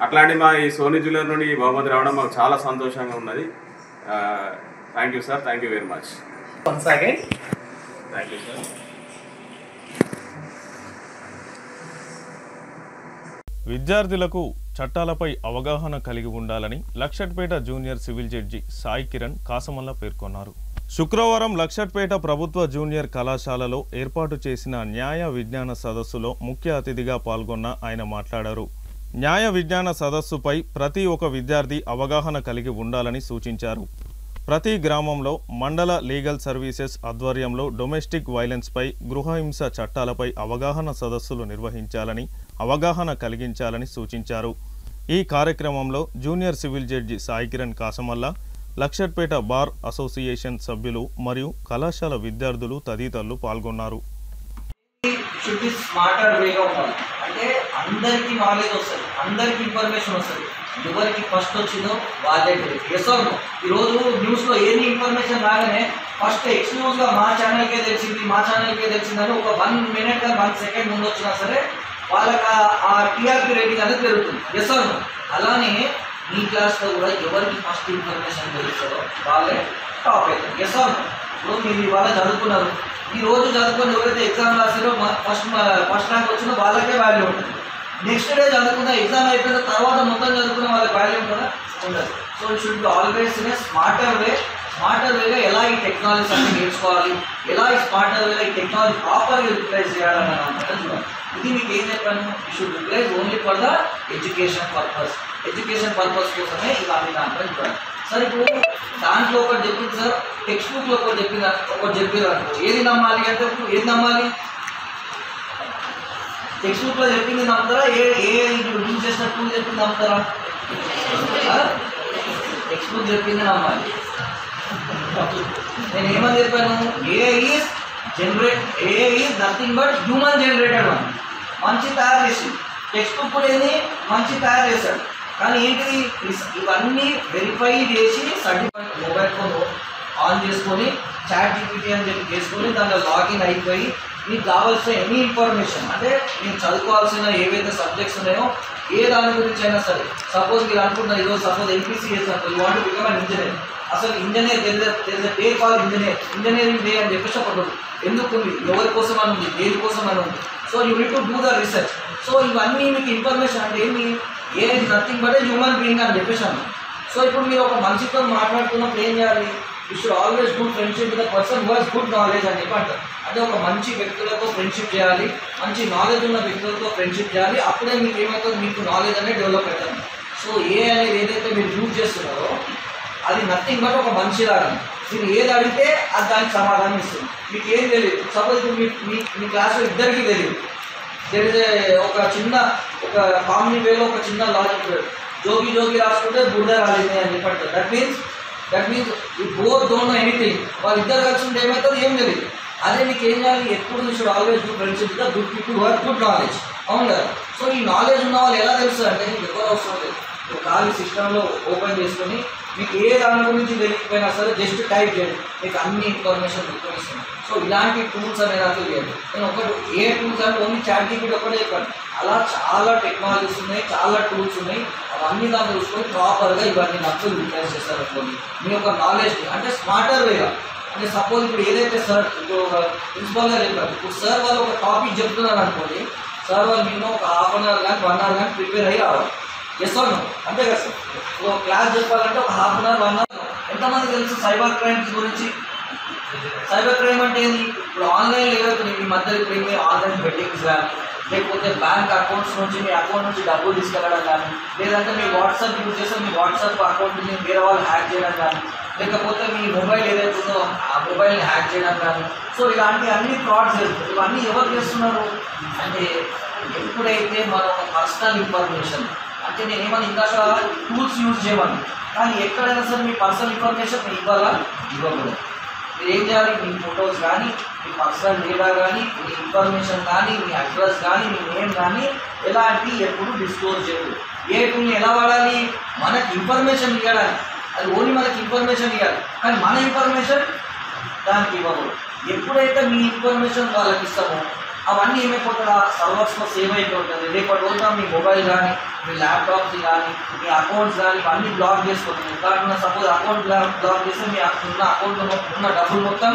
అట్లాంటి మా ఈ సోనీ జ్యువెలర్ నుండి ఈ బహుమతి రావడం మాకు చాలా సంతోషంగా ఉన్నది. Thank you sir. Thank you very much. Thank you sir. విద్యార్థులకు చట్టాలపై అవగాహన కలిగి ఉండాలని Luxettipet junior civil judge Sai Kiran Kasamalla పేర్కొన్నారు. శుక్రవారం లక్షట్పేట ప్రభుత్వ జూనియర్ కళాశాలలో ఏర్పాటు చేసిన న్యాయ విజ్ఞాన సదస్సులో ముఖ్య అతిథిగా పాల్గొన్న ఆయన మాట్లాడారు. న్యాయ విజ్ఞాన సదస్సుపై ప్రతి ఒక్క విద్యార్థి అవగాహన కలిగి ఉండాలని సూచించారు. ప్రతి గ్రామంలో మండల లీగల్ సర్వీసెస్ ఆధ్వర్యంలో డొమెస్టిక్ వైలెన్స్పై, గృహహింస చట్టాలపై అవగాహన సదస్సులు నిర్వహించాలని, అవగాహన కలిగించాలని సూచించారు. ఈ కార్యక్రమంలో junior civil judge Sai Kiran Kasamalla, Luxettipet bar association సభ్యులు మరియు కళాశాల విద్యార్థులు తదితరులు పాల్గొన్నారు. అంటే అందరికీ నాలెడ్జ్ వస్తుంది, అందరికీ ఇన్ఫర్మేషన్ వస్తుంది. ఎవరికి ఫస్ట్ వచ్చిందో వాళ్ళే ఎసోను. ఈరోజు న్యూస్లో ఏది ఇన్ఫర్మేషన్ రాగానే ఫస్ట్ ఎక్స్క్లూజ్గా మా ఛానల్కే తెలిసిందని ఒక 1 minute కానీ 1 second ముందు వచ్చినా సరే వాళ్ళకి ఆ టీఆర్పీ రేటింగ్ అనేది పెరుగుతుంది. ఎసోను. అలానే మీ క్లాస్లో కూడా ఎవరికి ఫస్ట్ ఇన్ఫర్మేషన్ తెలుస్తుందో వాళ్ళే టాప్ అవుతుంది. ఎసోను. ఇప్పుడు మీరు ఇవాళ చదువుకున్నారు, ఈ రోజు చదువుకొని ఎవరైతే ఎగ్జామ్ రాసారో ఫస్ట్ ర్యాంక్ వచ్చినా వాళ్ళకే వాల్యూ ఉంటుంది. నెక్స్ట్ డే చదువుకున్న ఎగ్జామ్ అయిపోయిన తర్వాత మొత్తం చదువుకున్న వాళ్ళకి వాల్యూ ఉంటుందా? ఉండదు. So it should be always in a smarter వేగా ఎలా ఈ టెక్నాలజీస్ అన్ని నేర్చుకోవాలి, ఎలా ఈ స్మార్టర్ వేగా ఈ టెక్నాలజీ ప్రాపర్గా యూటిలైజ్ చేయాలని అనుకుంటున్నాను. ఇది మీకు ఏం చెప్పాను? You should utilize only for the education purpose కోసమే ఇవన్నీ దాంట్లో చూడాలి. సార్ ఇప్పుడు దాంట్లో ఒకటి చెప్పింది సార్, టెక్స్ట్ బుక్లో ఒకటి చెప్పారు అనుకో, ఏది నమ్మాలి అంటే ఏది నమ్మాలి? టెక్స్ట్ బుక్లో చెప్పింది నమ్ముతారా? యూజ్ చేసిన టూల్ చెప్పింది నమ్ముతారా? టెక్స్ట్ బుక్ చెప్పింది నమ్మాలి. నేను ఏమని చెప్పాను? AI is nothing but human generated one. మంచి తయారు చేసింది. టెక్స్ట్ బుక్ కూడా ఏంది? మంచి తయారు చేశాడు. కానీ ఏంటిది? ఇవన్నీ వెరిఫై చేసి సర్టిఫికేట్ మొబైల్ ఫోన్ ఆన్ చేసుకొని చాట్ జీపీటీ అని చెప్పి చేసుకొని దాంట్లో లాగిన్ అయిపోయి మీకు కావాల్సిన ఎనీ ఇన్ఫర్మేషన్, అంటే నేను చదువుకోవాల్సిన ఏవైతే సబ్జెక్ట్స్ ఉన్నాయో ఏ దాని గురించి అయినా సరే, సపోజ్ మీరు అనుకుంటున్నారు ఈరోజు సపోజ్ ఎంపీసీ చేసినప్పుడు you want to become an engineer. అసలు ఇంజనీర్ తెలియదు డే కాల్ ఇంజనీరింగ్ డే అని చెప్పేసి ఒకటి ఎందుకు ఉంది, ఎవరి కోసం అని ఉంది, దేని కోసం అని ఉంది. So you need to do the research. So ఇవన్నీ మీకు ఇన్ఫర్మేషన్ అంటే a nothing but a human being అని చెప్పేసి అన్నాను. సో ఇప్పుడు మీరు ఒక మనిషితో మాట్లాడుతున్నప్పుడు ఏం చేయాలి? You should always good friendship with the person who has good knowledge అని చెప్పి అంటారు. అంటే ఒక మంచి వ్యక్తులతో ఫ్రెండ్షిప్ చేయాలి, మంచి నాలెడ్జ్ ఉన్న వ్యక్తులతో ఫ్రెండ్షిప్ చేయాలి. అప్పుడే మీకు ఏమవుతుంది, మీకు నాలెడ్జ్ అనేది డెవలప్ అవుతుంది. సో అనేది ఏదైతే మీరు యూజ్ చేస్తున్నారో అది నథింగ్ బట్ ఒక మనిషి లాగా. మీరు ఏది అడిగితే అది దానికి సమాధానం ఇస్తుంది. మీకు ఏం తెలియదు, సపోజ్ మీ క్లాస్లో ఇద్దరికి తెలియదు, తెలిసే ఒక కామెడీ వేలో ఒక చిన్న లాజిక్ జోగి రాసుకుంటే బుర్ర రాలేదు అని చెప్పంటారు. That means you both don't know anything. వాళ్ళిద్దరు కలిసి ఉంటే ఏమవుతుంది, ఏం తెలియదు. అదే మీకు ఏం చేయాలి, ఎప్పుడు you should always do friendship with the good people who have good knowledge. అవును కదా? సో ఈ నాలెడ్జ్ ఉన్న వాళ్ళు ఎలా తెలుస్తుంది అంటే ఎవరు అవసరం లేదు, ఖాళీ సిస్టంలో ఓపెన్ చేసుకొని మీకు ఏ దాని గురించి తెలియకపోయినా సరే జస్ట్ టైప్ చేయండి, మీకు అన్ని ఇన్ఫర్మేషన్ ఇస్తుంది. సో ఇలాంటి టూల్స్ అనేది నాకు లేదు. నేను ఏ టూల్స్ అంటే ఓన్లీ చాట్‌జీపీటీ ఒకటే చెప్పాను. అలా చాలా టెక్నాలజీస్ ఉన్నాయి, చాలా టూల్స్ ఉన్నాయి. అవన్నీ దాన్ని చూసుకొని ప్రాపర్గా ఇవన్నీ నాకు యూటిలైజ్ చేస్తారనుకోండి. మీ యొక్క నాలెడ్జ్ని అంటే స్మార్టర్ వేగా. అంటే సపోజ్ ఇప్పుడు ఏదైతే సార్ ఇప్పుడు ప్రిన్సిపల్గా చెప్పారు, ఇప్పుడు సార్ వాళ్ళు ఒక టాపిక్ చెప్తున్నారు అనుకోండి, సార్ వాళ్ళు మినిమం ఒక హాఫ్ అన్ అవర్ కానీ 1 అవర్ కానీ ప్రిపేర్ అయ్యి రావాలి. Yes or no? అంతే కదా సార్? ఒక క్లాస్ చెప్పాలంటే ఒక హాఫ్ అన్ అవర్ 1 అవర్. ఎంతమంది తెలుసు సైబర్ క్రైమ్స్ గురించి? సైబర్ క్రైమ్ అంటే ఏంటి? ఇప్పుడు ఆన్లైన్లో ఏవైతే ఈ మధ్య ఇప్పుడు ఆన్లైన్ బెట్టింగ్స్ కానీ, లేకపోతే బ్యాంక్ అకౌంట్స్ నుంచి మీ అకౌంట్ నుంచి డబ్బులు తీసుకెళ్ళడం కానీ, లేదంటే మీ వాట్సాప్ యూజ్ చేస్తే మీ వాట్సాప్ అకౌంట్ నుంచి వేరే వాళ్ళు హ్యాక్ చేయడం కానీ, లేకపోతే మీ మొబైల్ ఏదైతే ఉందో ఆ మొబైల్ని హ్యాక్ చేయడం కానీ. సో ఇలాంటి అన్ని ఫ్రాడ్స్ జరుగుతాయి. ఇవన్నీ ఎవరు చేస్తున్నారు అంటే ఎప్పుడైతే మన ఒక పర్సనల్ ఇన్ఫర్మేషన్ అంటే నేనేమన్నా ఇంకా టూల్స్ యూజ్ చేయమని, కానీ ఎక్కడైనా సరే మీ పర్సనల్ ఇన్ఫర్మేషన్ మీరు ఇవ్వకూడదు. మీరు ఏం చేయాలి, మీ ఫొటోస్ కానీ, మీ పర్సనల్ డేటా కానీ, మీ ఇన్ఫర్మేషన్ కానీ, మీ అడ్రస్ కానీ, మీ నేమ్ కానీ ఎలాంటి ఎప్పుడు డిస్క్లోజ్ చేయకూడదు. ఏ టూల్ని ఎలా వాడాలి? మనకి ఇన్ఫర్మేషన్ ఇవ్వడానికి. అది ఓన్లీ మనకి ఇన్ఫర్మేషన్ ఇవ్వాలి, కానీ మన ఇన్ఫర్మేషన్ దానికి ఇవ్వకూడదు. ఎప్పుడైతే మీ ఇన్ఫర్మేషన్ వాళ్ళకి ఇస్తామో అవన్నీ ఏమైపోతుందా సర్వర్స్లో సేవ్ అయిపోతుంది. రేపటి రోజున మీ మొబైల్ కానీ, మీ ల్యాప్టాప్స్ కానీ, మీ అకౌంట్స్ కానీ ఇవన్నీ బ్లాక్ చేసుకుంటుంది. కాకుండా సపోజ్ అకౌంట్ బ్లాక్ చేస్తే మీ ఉన్న అకౌంట్లో ఉన్న డబ్బులు మొత్తం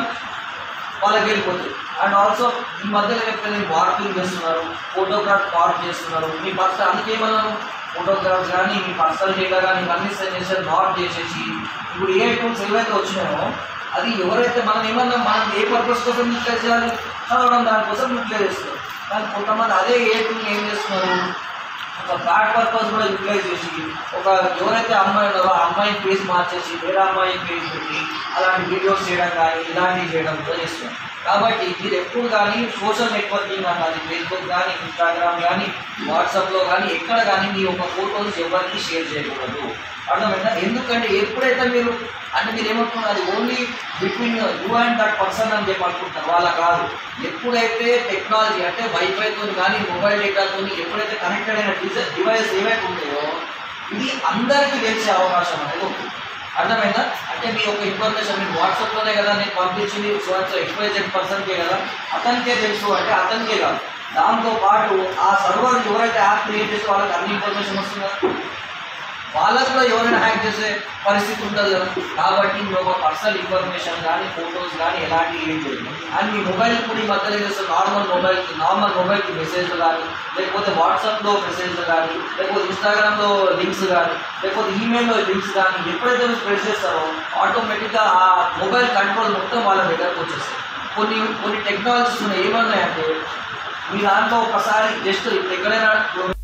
వాళ్ళకి వెళ్ళిపోతుంది. అండ్ ఆల్సో ఈ మధ్యలో చెప్తే మార్కింగ్ చేస్తున్నారు, ఫోటోగ్రాఫ్ మార్క్ చేస్తున్నారు. మీ పర్సనల్ అందుకే ఏమన్నాను, ఫోటోగ్రాఫ్స్ కానీ మీ పర్సనల్ డేటా కానీ ఇవన్నీ సెండ్ చేసి నాట్ చేసేసి ఇప్పుడు ఏ టూల్స్ ఏవైతే వచ్చినాయో అది ఎవరైతే మనం ఏమన్నా మనం ఏ పర్పస్ కోసం యూటిలైజ్ చేయాలి, చదవడం దానికోసం యూటిలైజ్ చేస్తారు. కానీ కొంతమంది అదే ఏ టూల్ ఏం చేస్తున్నారు, ఒక బ్యాడ్ పర్పస్ కూడా యూటిలైజ్ చేసి ఎవరైతే అమ్మాయి ఉన్నారో ఆ అమ్మాయి ఫేస్ మార్చేసి వేరే అమ్మాయి ఫేస్ పెట్టి అలాంటి వీడియోస్ చేయడం కానీ ఇలాంటివి చేయడం కూడా చేస్తున్నారు. కాబట్టి మీరు ఎప్పుడు కానీ సోషల్ నెట్వర్కింగ్ అన్నది ఫేస్బుక్ కానీ, ఇన్స్టాగ్రామ్ కానీ, వాట్సాప్లో కానీ ఎక్కడ కానీ మీ యొక్క ఫోటోస్ ఎవరికి షేర్ చేయకూడదు. అర్థమైందా? ఎందుకంటే ఎప్పుడైతే మీరు ఏమనుకున్నారు అది only between you and that person అని చెప్పి అనుకుంటున్నారు, వాళ్ళ కాదు. ఎప్పుడైతే టెక్నాలజీ అంటే వైఫైతో కానీ మొబైల్ డేటాతో ఎప్పుడైతే కనెక్టెడ్ అయిన డివైస్ ఏవైతే ఉంటాయో ఇది అందరికీ తెలిసే అవకాశం అనేది ఉంటుంది. అర్థమైందా? అంటే మీ యొక్క ఇన్ఫర్మేషన్ మీరు వాట్సాప్లోనే కదా నేను పంపించింది XYZ పర్సన్కే కదా, అతనికే తెలుసు అంటే అతనికే కాదు, దాంతోపాటు ఆ సర్వర్ ఎవరైతే యాప్ క్రియేట్ చేస్తే వాళ్ళకి అన్ని ఇన్ఫర్మేషన్ వస్తుందా, వాళ్ళకు కూడా ఎవరైనా హ్యాక్ చేసే పరిస్థితి ఉంటుంది కదా. కాబట్టి మీ ఒక పర్సనల్ ఇన్ఫర్మేషన్ కానీ ఫొటోస్ కానీ ఎలాంటివి ఏం చేయదు. అండ్ మీ మొబైల్ కూడా ఈ మధ్యలో చేస్తే నార్మల్ మొబైల్కి మెసేజ్లు కానీ, లేకపోతే వాట్సాప్లో మెసేజ్లు కానీ, లేకపోతే ఇన్స్టాగ్రామ్లో లింక్స్ కానీ, లేకపోతే ఈమెయిల్లో లింక్స్ కానీ ఎప్పుడైతే మీరు ప్రెస్ చేస్తారో ఆటోమేటిక్గా ఆ మొబైల్ కంట్రోల్ మొత్తం వాళ్ళ దగ్గరకు వచ్చేస్తాయి. కొన్ని టెక్నాలజీస్ ఉన్నాయి, ఏమన్నాయంటే మీ దాంట్లో ఒకసారి జస్ట్ ఎక్కడైనా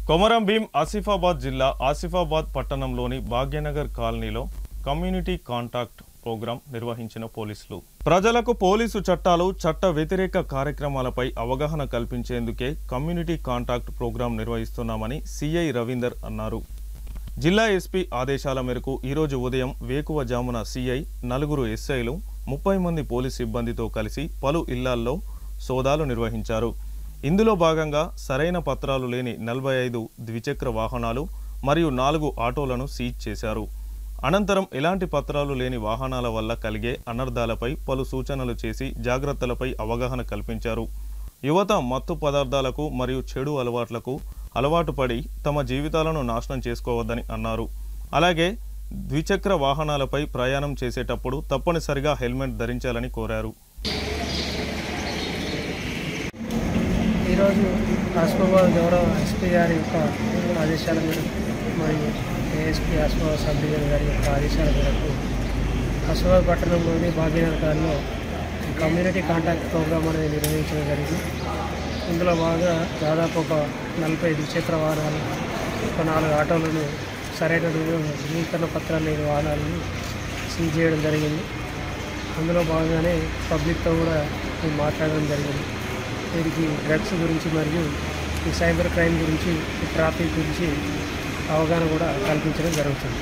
కొమరం భీం ఆసిఫాబాద్ జిల్లా ఆసిఫాబాద్ పట్టణంలోని భాగ్యనగర్ కాలనీలో కమ్యూనిటీ కాంటాక్ట్ ప్రోగ్రాం నిర్వహించిన పోలీసులు. ప్రజలకు పోలీసు చట్టాలు, చట్ట వ్యతిరేక కార్యక్రమాలపై అవగాహన కల్పించేందుకే కమ్యూనిటీ కాంటాక్ట్ ప్రోగ్రాం నిర్వహిస్తున్నామని సిఐ రవీందర్ అన్నారు. జిల్లా ఎస్పీ ఆదేశాల మేరకు ఈరోజు ఉదయం వేకువజామున సిఐ, 4 ఎస్ఐలు, 30 మంది పోలీస్ సిబ్బందితో కలిసి పలు ఇళ్లల్లో సోదాలు నిర్వహించారు. ఇందులో భాగంగా సరైన పత్రాలు లేని 45 ద్విచక్ర వాహనాలు మరియు 4 ఆటోలను సీజ్ చేశారు. అనంతరం ఎలాంటి పత్రాలు లేని వాహనాల వల్ల కలిగే అనర్థాలపై పలు సూచనలు చేసి జాగ్రత్తలపై అవగాహన కల్పించారు. యువత మత్తు పదార్థాలకు మరియు చెడు అలవాట్లకు అలవాటు పడి తమ జీవితాలను నాశనం చేసుకోవద్దని అన్నారు. అలాగే ద్విచక్ర వాహనాలపై ప్రయాణం చేసేటప్పుడు తప్పనిసరిగా హెల్మెట్ ధరించాలని కోరారు. ఈరోజు ఆసిఫాబాద్ గౌరవ ఎస్పీ గారి యొక్క ఆదేశాల మేరకు మరియు ఏఎస్పీ ఆసిఫాబాద్ సబ్ డివిజన్ గారి యొక్క ఆదేశాల మేరకు ఆసిఫాబాద్ పట్టణంలోని భాగ్యనగర్ కాలనీలో కమ్యూనిటీ కాంటాక్ట్ ప్రోగ్రామ్ అనేది నిర్వహించడం జరిగింది. ఇందులో బాగా దాదాపు ఒక 40 ద్విచక్ర వాహనాలు, ఒక 4 ఆటోలను, సరైన ధృవీకరణ పత్రాలు లేని వాహనాలను సీజ్ చేయడం జరిగింది. అందులో భాగంగానే పబ్లిక్తో కూడా మేము మాట్లాడడం జరిగింది. వీరికి డ్రగ్స్ గురించి మరియు ఈ సైబర్ క్రైమ్ గురించి, ఈ ట్రాఫిక్ గురించి అవగాహన కూడా కల్పించడం జరుగుతుంది.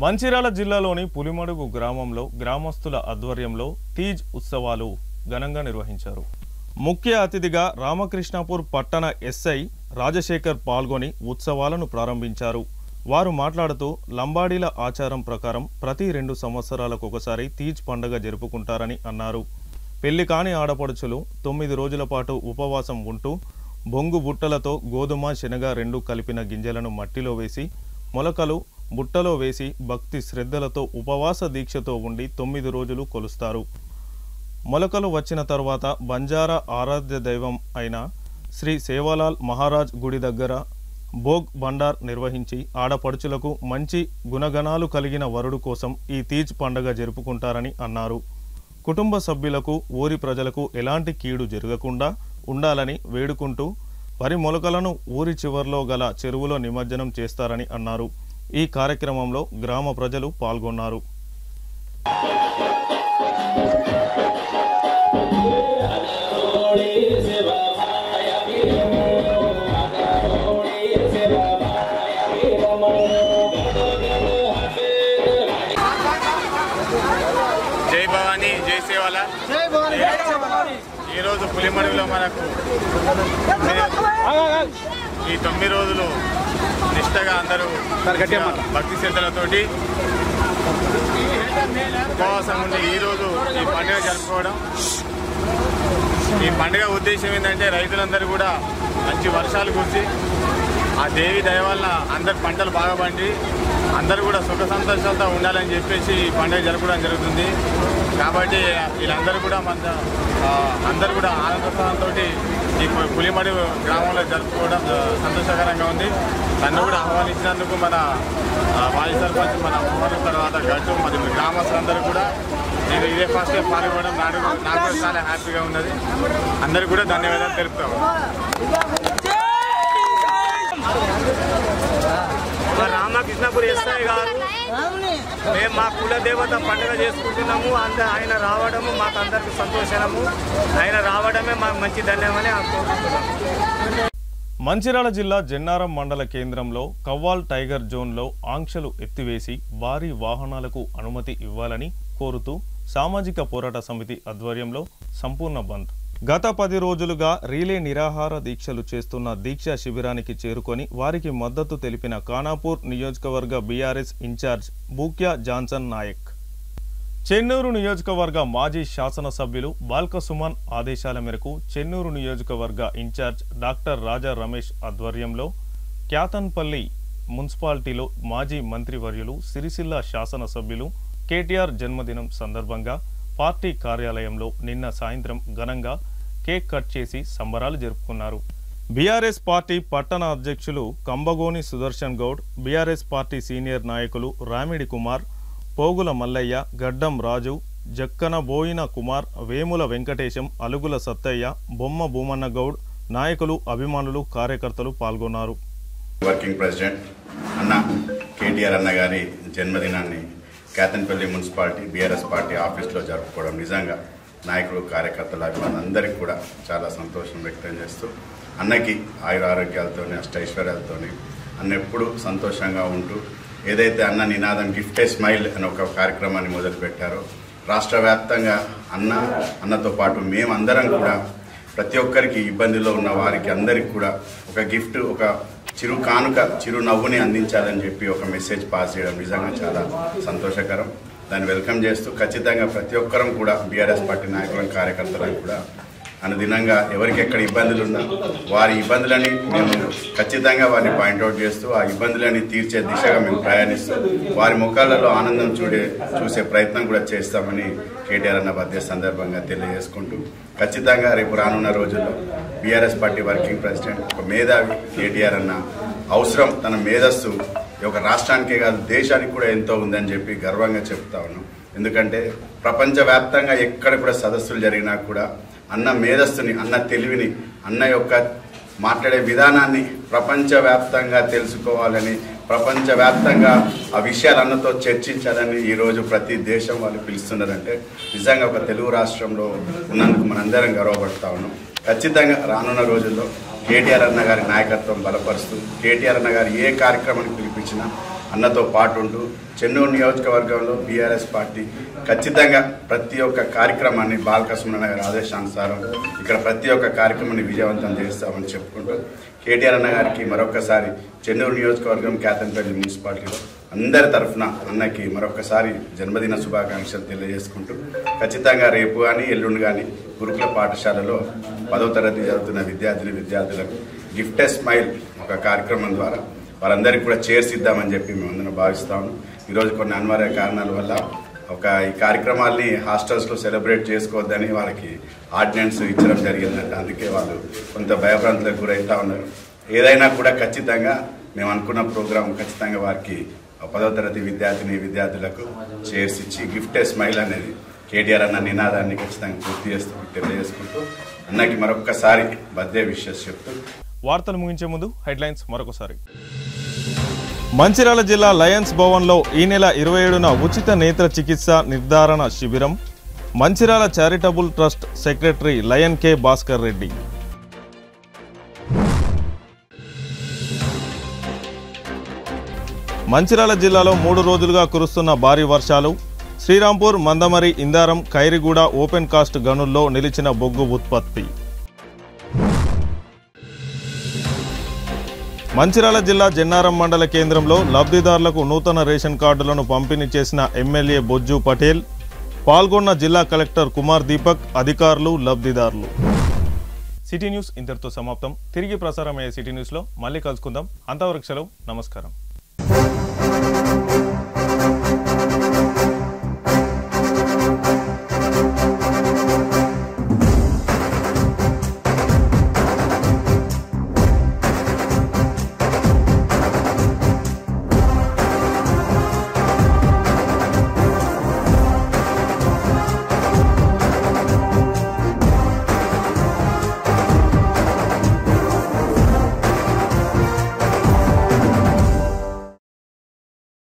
మంచిర్యాల జిల్లాలోని పులిమడుగు గ్రామంలో గ్రామస్తుల ఆధ్వర్యంలో తీజ్ ఉత్సవాలు ఘనంగా నిర్వహించారు. ముఖ్య అతిథిగా రామకృష్ణాపూర్ పట్టణ ఎస్ఐ రాజశేఖర్ పాల్గొని ఉత్సవాలను ప్రారంభించారు. వారు మాట్లాడుతూ లంబాడీల ఆచారం ప్రకారం ప్రతి 2 సంవత్సరాలకు ఒకసారి తీజ్ పండుగ జరుపుకుంటారని అన్నారు. పెళ్లి కాని ఆడపడుచులు 9 రోజుల పాటు ఉపవాసం ఉంటూ బొంగు బుట్టలతో గోధుమ, శనగ 2 కలిపిన గింజలను మట్టిలో వేసి మొలకలు బుట్టలో వేసి భక్తి శ్రద్ధలతో ఉపవాస దీక్షతో ఉండి 9 రోజులు కొలుస్తారు. మొలకలు వచ్చిన తర్వాత బంజారా ఆరాధ్య దైవం అయిన శ్రీ సేవాలాల్ మహారాజ్ గుడి దగ్గర భోగ్ బండార్ నిర్వహించి ఆడపడుచులకు మంచి గుణగణాలు కలిగిన వరుడు కోసం ఈ తీజ్ పండుగ జరుపుకుంటారని అన్నారు. కుటుంబ సభ్యులకు, ఊరి ప్రజలకు ఎలాంటి కీడు జరగకుండా ఉండాలని వేడుకుంటూ వరి మొలకలను ఊరి చివర్లో గల చెరువులో నిమజ్జనం చేస్తారని అన్నారు. ఈ కార్యక్రమంలో గ్రామ ప్రజలు పాల్గొన్నారు. జై భవానీ, జై సేవాల. ఈరోజు పులిమడుగులో మనకు ఈ 9 రోజులు నిష్టగా అందరూ భక్తి శ్రద్ధలతోటి ఉపవాసం ఉండి ఈరోజు ఈ పండుగ జరుపుకోవడం. ఈ పండుగ ఉద్దేశం ఏంటంటే రైతులందరూ కూడా మంచి వర్షాలు కురిసి ఆ దేవి దయ వల్ల అందరు పంటలు బాగా పండి అందరూ కూడా సుఖ సంతోషాలతో ఉండాలని చెప్పేసి ఈ పండుగ జరపడం జరుగుతుంది. కాబట్టి వీళ్ళందరూ కూడా అందరూ కూడా ఆనందోత్సాహంతో ఈ పులిమడి గ్రామంలో జరుపుకోవడం సంతోషకరంగా ఉంది. నన్ను కూడా ఆహ్వానించినందుకు మన మాజీ సర్పంచ్, మన అమ్మవారి తర్వాత గట్టు మరి గ్రామస్తులందరూ కూడా నేను ఇదే ఫస్ట్ టైం పాల్గొనడం నాకు కూడా చాలా హ్యాపీగా ఉన్నది. అందరికీ కూడా ధన్యవాదాలు తెలుపుతాము. రామకృష్ణాపూర్ ఎస్ఐ గారు మేము మా కులదేవత పండుగ చేసుకుంటున్నాము. ఆయన రావడము మాకు అందరికీ సంతోషము. ఆయన రావడమే మాకు మంచి ధన్యమని కోరుకుంటున్నాము. మంచిర్యాల జిల్లా జన్నారం మండల కేంద్రంలో కవ్వాల్ టైగర్ జోన్లో ఆంక్షలు ఎత్తివేసి భారీ వాహనాలకు అనుమతి ఇవ్వాలని కోరుతూ సామాజిక పోరాట సమితి ఆధ్వర్యంలో సంపూర్ణ బంద్. గత 10 రోజులుగా రీలే నిరాహార దీక్షలు చేస్తున్న దీక్షా శిబిరానికి చేరుకొని వారికి మద్దతు తెలిపిన ఖానాపూర్ నియోజకవర్గ BRS in-charge Bhukya Johnson Naik, Chennur నియోజకవర్గ మాజీ శాసనసభ్యులు బాల్క సుమన్ ఆదేశాల మేరకు చెన్నూరు నియోజకవర్గ ఇన్ఛార్జ్ డాక్టర్ రాజా రమేష్ ఆధ్వర్యంలో క్యాతన్పల్లి మున్సిపాలిటీలో మాజీ మంత్రివర్యులు సిరిసిల్ల శాసనసభ్యులు కేటీఆర్ జన్మదినం సందర్భంగా పార్టీ కార్యాలయంలో నిన్న సాయంత్రం ఘనంగా కేక్ కట్ చేసి సంబరాలు జరుపుకున్నారు. బీఆర్ఎస్ పార్టీ పట్టణ అధ్యక్షులు Kambagoni Sudarshan Goud, BRS party senior నాయకులు రామిడి కుమార్, పోగుల మల్లయ్య, గడ్డం రాజు, జక్కన బోయిన కుమార్, వేముల వెంకటేశం, అలుగుల సత్తయ్య, బొమ్మ భూమన్న గౌడ్, నాయకులు, అభిమానులు, కార్యకర్తలు పాల్గొన్నారు. వర్కింగ్ ప్రెసిడెంట్ అన్న కేటీఆర్ అన్న గారి జన్మదినాన్ని క్యాతన్పల్లి మున్సిపాలిటీ బీఆర్ఎస్ పార్టీ ఆఫీస్లో జరుపుకోవడం నిజంగా నాయకులు, కార్యకర్తలు, అభిమానులందరికీ కూడా చాలా సంతోషం వ్యక్తం చేస్తూ అన్నకి ఆయురారోగ్యాలతో, అష్టైశ్వర్యాలతో అన్న ఎప్పుడూ సంతోషంగా ఉంటూ ఏదైతే అన్న నినాదం గిఫ్ట్ ఏ స్మైల్ అనే ఒక కార్యక్రమాన్ని మొదలుపెట్టారో రాష్ట్ర వ్యాప్తంగా అన్నతో పాటు మేమందరం కూడా ప్రతి ఒక్కరికి ఇబ్బందిలో ఉన్న వారికి అందరికీ కూడా ఒక గిఫ్ట్, ఒక చిరు కానుక, చిరు నవ్వుని అందించాలని చెప్పి ఒక మెసేజ్ పాస్ చేయడం నిజంగా చాలా సంతోషకరం. దాన్ని వెల్కమ్ చేస్తూ ఖచ్చితంగా ప్రతి ఒక్కరం కూడా బీఆర్ఎస్ పార్టీ నాయకులను, కార్యకర్తలను కూడా అనుదినంగా ఎవరికి ఎక్కడ ఇబ్బందులు ఉన్నా వారి ఇబ్బందులని మేము ఖచ్చితంగా వారిని పాయింట్అవుట్ చేస్తూ ఆ ఇబ్బందులని తీర్చే దిశగా మేము ప్రయాణిస్తూ వారి ముఖాలలో ఆనందం చూసే ప్రయత్నం కూడా చేస్తామని కేటీఆర్ అన్న బర్త్డే సందర్భంగా తెలియజేసుకుంటూ ఖచ్చితంగా రేపు రానున్న రోజుల్లో బీఆర్ఎస్ పార్టీ వర్కింగ్ ప్రెసిడెంట్ ఒక మేధావి కేటీఆర్ అన్న అవసరం తన మేధస్సు ఒక రాష్ట్రానికే కాదు దేశానికి కూడా ఎంతో ఉందని చెప్పి గర్వంగా చెప్తా ఉన్నాం. ఎందుకంటే ప్రపంచవ్యాప్తంగా ఎక్కడ కూడా సదస్సులు జరిగినా కూడా అన్న మేధస్సుని, అన్న తెలివిని, అన్న యొక్క మాట్లాడే విధానాన్ని ప్రపంచవ్యాప్తంగా తెలుసుకోవాలని, ప్రపంచవ్యాప్తంగా ఆ విషయాలు అన్నతో చర్చించాలని ఈరోజు ప్రతి దేశం వాళ్ళు పిలుస్తున్నారంటే నిజంగా ఒక తెలుగు రాష్ట్రంలో ఉన్నందుకు మనందరం గర్వపడతా ఉన్నాం. ఖచ్చితంగా రానున్న రోజుల్లో కేటీఆర్ అన్న గారి నాయకత్వం బలపరుస్తూ కేటీఆర్ అన్న గారు ఏ కార్యక్రమానికి పిలిపించినా అన్నతో పాటు ఉంటూ చెన్నూరు నియోజకవర్గంలో బీఆర్ఎస్ పార్టీ ఖచ్చితంగా ప్రతి ఒక్క కార్యక్రమాన్ని బాలకృష్ణ గారి ఆదేశానుసారం ఇక్కడ ప్రతి ఒక్క కార్యక్రమాన్ని విజయవంతం చేస్తామని చెప్పుకుంటూ కేటీఆర్ అన్న గారికి మరొకసారి చెన్నూరు నియోజకవర్గం కేతన్పల్లి మున్సిపాలిటీలో అందరి తరఫున అన్నకి మరొకసారి జన్మదిన శుభాకాంక్షలు తెలియజేసుకుంటూ ఖచ్చితంగా రేపు కానీ ఎల్లుండి కానీ గురుకుల పాఠశాలలో 10వ తరగతి చదువుతున్న విద్యార్థులకు గిఫ్ట్ ఏ స్మైల్ ఒక కార్యక్రమం ద్వారా వారందరికీ కూడా చేర్చిద్దామని చెప్పి మేమందరం భావిస్తాము. ఈరోజు కొన్ని అనివార్య కారణాల వల్ల ఈ కార్యక్రమాల్ని హాస్టల్స్లో సెలబ్రేట్ చేసుకోవద్దని వాళ్ళకి ఆర్డినెన్స్ ఇచ్చడం జరిగిందంట. అందుకే వాళ్ళు కొంత భయభ్రాంతులకు గురవుతూ ఉన్నారు. ఏదైనా కూడా ఖచ్చితంగా మేము అనుకున్న ప్రోగ్రాం ఖచ్చితంగా వారికి 10వ తరగతి విద్యార్థులకు చైర్స్ ఇచ్చి గిఫ్ట్ ఏ స్మైల్ అనేది కేటీఆర్ అన్న నినాదాన్ని ఖచ్చితంగా పూర్తి చేస్తూ తెలియజేసుకుంటూ అన్నకి మరొకసారి బర్త్డే విషెస్ చెప్తూ వార్తలు ముగించే ముందు హెడ్లైన్స్ మరొకసారి. మంచిర్యాల జిల్లా లయన్స్ భవన్లో ఈ నెల 27న ఉచిత నేత్ర చికిత్స నిర్ధారణ శిబిరం. Mancherial charitable trust secretary lion K Bhaskar Reddy. Mancherial జిల్లాలో 3 రోజులుగా కురుస్తున్న భారీ వర్షాలు. శ్రీరాంపూర్, మందమరి, ఇందారం, ఖైరిగూడ ఓపెన్ కాస్ట్ గనుల్లో నిలిచిన బొగ్గు ఉత్పత్తి. మంచిర్యాల జిల్లా జన్నారం మండల కేంద్రంలో లబ్ధిదారులకు నూతన రేషన్ కార్డులను పంపిణీ చేసిన ఎమ్మెల్యే బొజ్జు పటేల్. పాల్గొన్న జిల్లా కలెక్టర్ కుమార్ దీపక్, అధికారులు, లబ్ధిదారులు. సిటీ న్యూస్ ఇంతటితో సమాప్తం. తిరిగి ప్రసారమయ్యే సిటీ న్యూస్లో మళ్ళీ కలుసుకుందాం. అంతవరకు సెలవు. నమస్కారం.